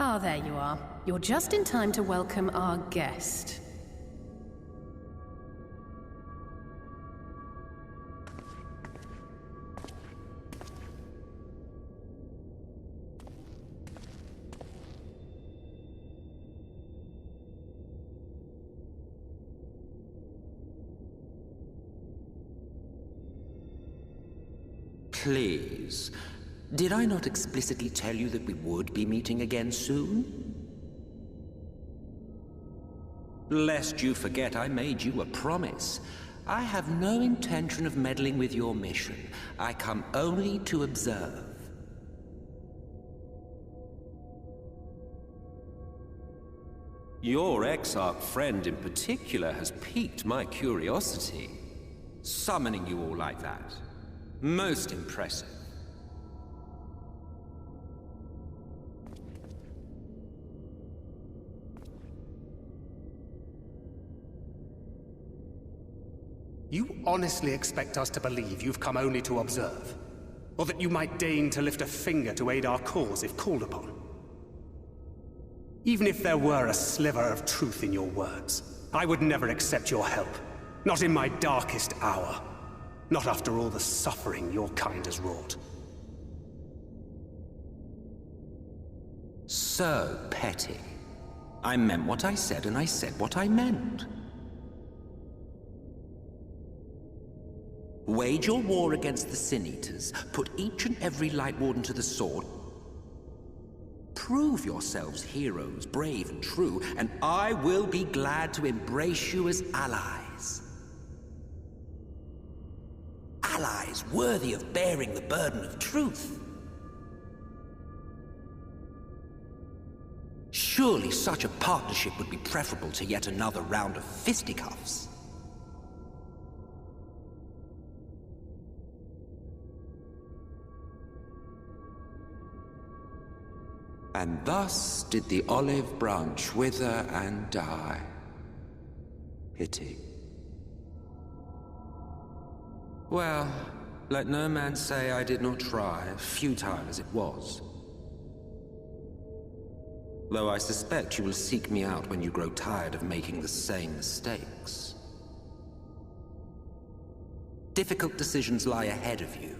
Ah, there you are. You're just in time to welcome our guest. Please. Did I not explicitly tell you that we would be meeting again soon? Lest you forget, I made you a promise. I have no intention of meddling with your mission. I come only to observe. Your Exarch friend in particular has piqued my curiosity. Summoning you all like that. Most impressive. You honestly expect us to believe you've come only to observe? Or that you might deign to lift a finger to aid our cause if called upon? Even if there were a sliver of truth in your words, I would never accept your help. Not in my darkest hour. Not after all the suffering your kind has wrought. So petty. I meant what I said, and I said what I meant. Wage your war against the Sin Eaters, put each and every Light Warden to the sword, prove yourselves heroes, brave and true, and I will be glad to embrace you as allies. Allies worthy of bearing the burden of truth. Surely such a partnership would be preferable to yet another round of fisticuffs. And thus did the olive branch wither and die. Pity. Well, let no man say I did not try, futile as it was. Though I suspect you will seek me out when you grow tired of making the same mistakes. Difficult decisions lie ahead of you.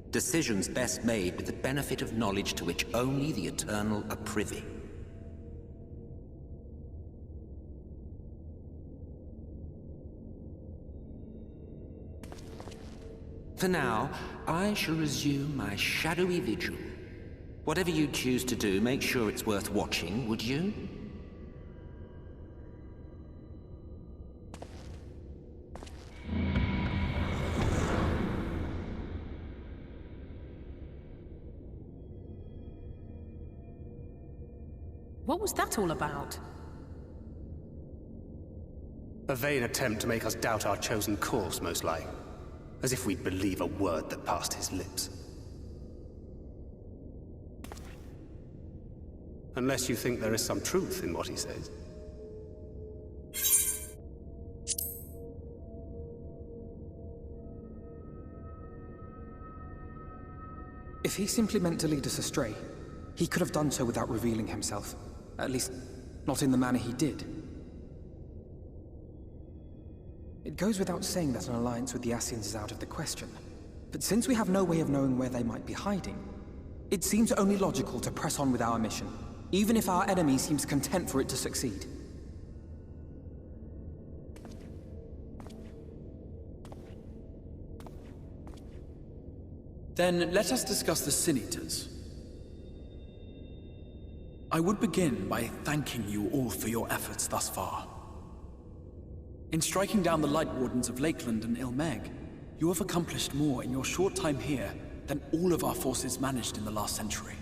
Decisions best made with the benefit of knowledge to which only the Eternal are privy. For now, I shall resume my shadowy vigil. Whatever you choose to do, make sure it's worth watching, would you? What was that all about? A vain attempt to make us doubt our chosen course, most like. As if we'd believe a word that passed his lips. Unless you think there is some truth in what he says. If he simply meant to lead us astray, he could have done so without revealing himself. At least, not in the manner he did. It goes without saying that an alliance with the Ascians is out of the question. But since we have no way of knowing where they might be hiding, it seems only logical to press on with our mission, even if our enemy seems content for it to succeed. Then let us discuss the Sin Eaters. I would begin by thanking you all for your efforts thus far. In striking down the Light Wardens of Lakeland and Ilmeg, you have accomplished more in your short time here than all of our forces managed in the last century.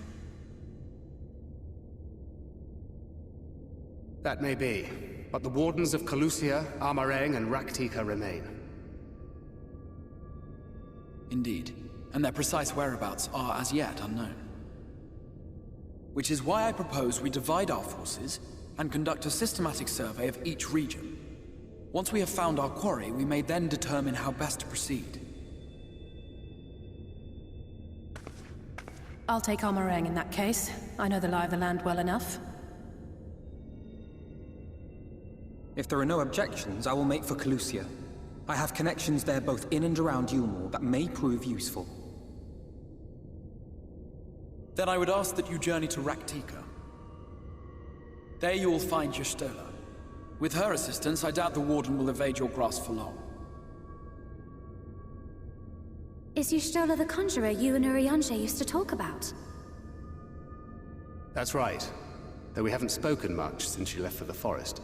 That may be, but the Wardens of Calusia, Amareng, and Raktika remain. Indeed, and their precise whereabouts are as yet unknown. Which is why I propose we divide our forces and conduct a systematic survey of each region. Once we have found our quarry, we may then determine how best to proceed. I'll take our meringue in that case. I know the lie of the land well enough. If there are no objections, I will make for Calusia. I have connections there both in and around Yulmore that may prove useful. Then I would ask that you journey to Raktika. There you will find Y'shtola. With her assistance, I doubt the Warden will evade your grasp for long. Is Y'shtola the conjurer you and Urianger used to talk about? That's right. Though we haven't spoken much since she left for the forest.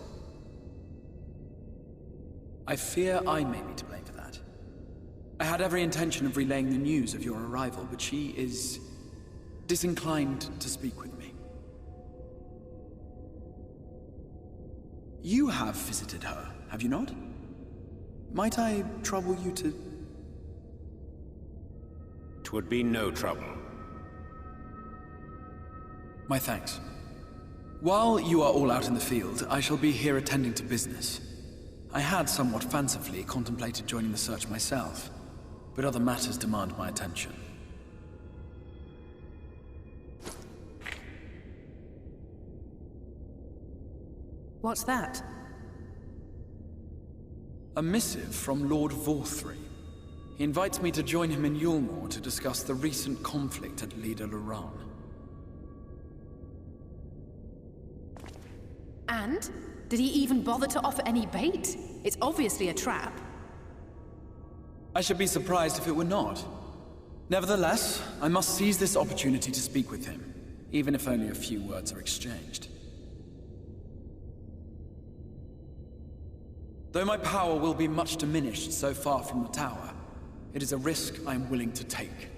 I fear I may be to blame for that. I had every intention of relaying the news of your arrival, but she is disinclined to speak with me. You have visited her, have you not? Might I trouble you to... 'Twould be no trouble. My thanks. While you are all out in the field, I shall be here attending to business. I had somewhat fancifully contemplated joining the search myself, but other matters demand my attention. What's that? A missive from Lord Vorthry. He invites me to join him in Yulmore to discuss the recent conflict at Lida Luran. And? Did he even bother to offer any bait? It's obviously a trap. I should be surprised if it were not. Nevertheless, I must seize this opportunity to speak with him, even if only a few words are exchanged. Though my power will be much diminished so far from the tower, it is a risk I am willing to take.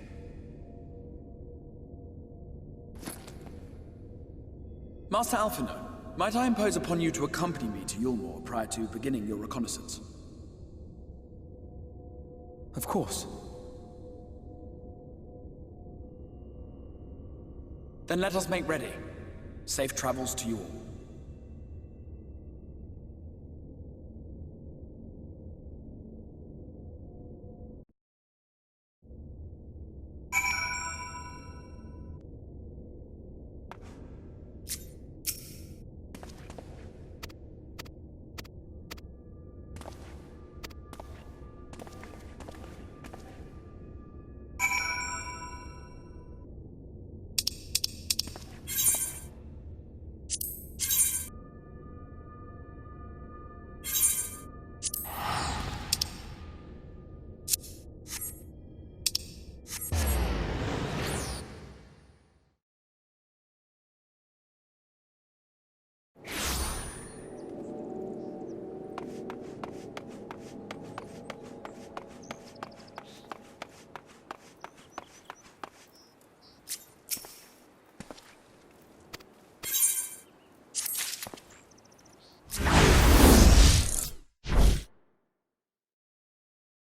Master Alphinaud, might I impose upon you to accompany me to Yulmore prior to beginning your reconnaissance? Of course. Then let us make ready. Safe travels to you all.